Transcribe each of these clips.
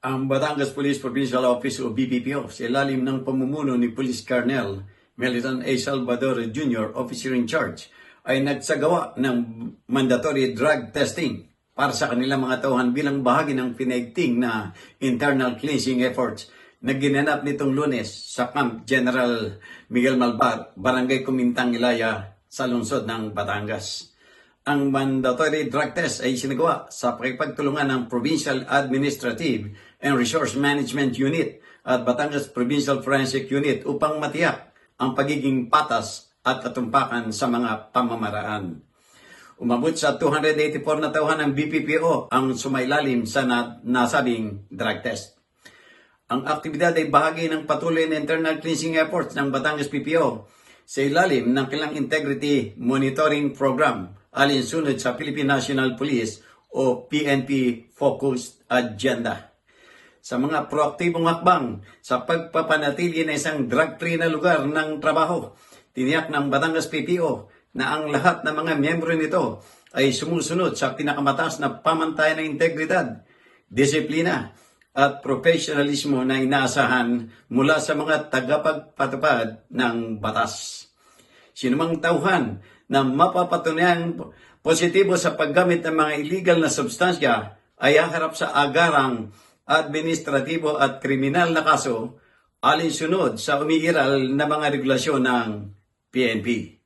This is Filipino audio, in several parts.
Ang Batangas Police Provincial Office o BPPO sa ilalim ng pamumuno ni Police Colonel Meliton A. Salvador Jr., Officer in Charge, ay nagsagawa ng mandatory drug testing para sa kanilang mga tauhan bilang bahagi ng pinaigting na internal cleansing efforts na ginanap nitong Lunes sa Camp General Miguel Malvar, Barangay Kumintang, Ilaya sa lungsod ng Batangas. Ang mandatory drug test ay sinagawa sa pakipagtulungan ng Provincial Administrative and Resource Management Unit at Batangas Provincial Forensic Unit upang matiyak ang pagiging patas at katumpakan sa mga pamamaraan. Umabot sa 284 na tauhan ng BPPO ang sumailalim sa nasabing drug test. Ang aktibidad ay bahagi ng patuloy na internal cleansing efforts ng Batangas PPO sa ilalim ng kanilang Integrity Monitoring Program alinsunod sa Philippine National Police o PNP Focused Agenda. Sa mga proaktibong hakbang sa pagpapanatili na isang drug-free na lugar ng trabaho, tiniyak ng Batangas PPO na ang lahat ng mga miyembro nito ay sumusunod sa pinakamataas na pamantayan ng integridad, disiplina at professionalismo na inaasahan mula sa mga tagapagpatupad ng batas. Sinumang tauhan na mapapatunayan positibo sa paggamit ng mga illegal na substansya ay haharap sa agarang administratibo at kriminal na kaso alinsunod sa umiiral na mga regulasyon ng PNP.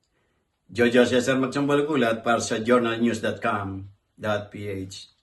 Jojo Cesar Magsambalgulat para sa journalnews.com.ph.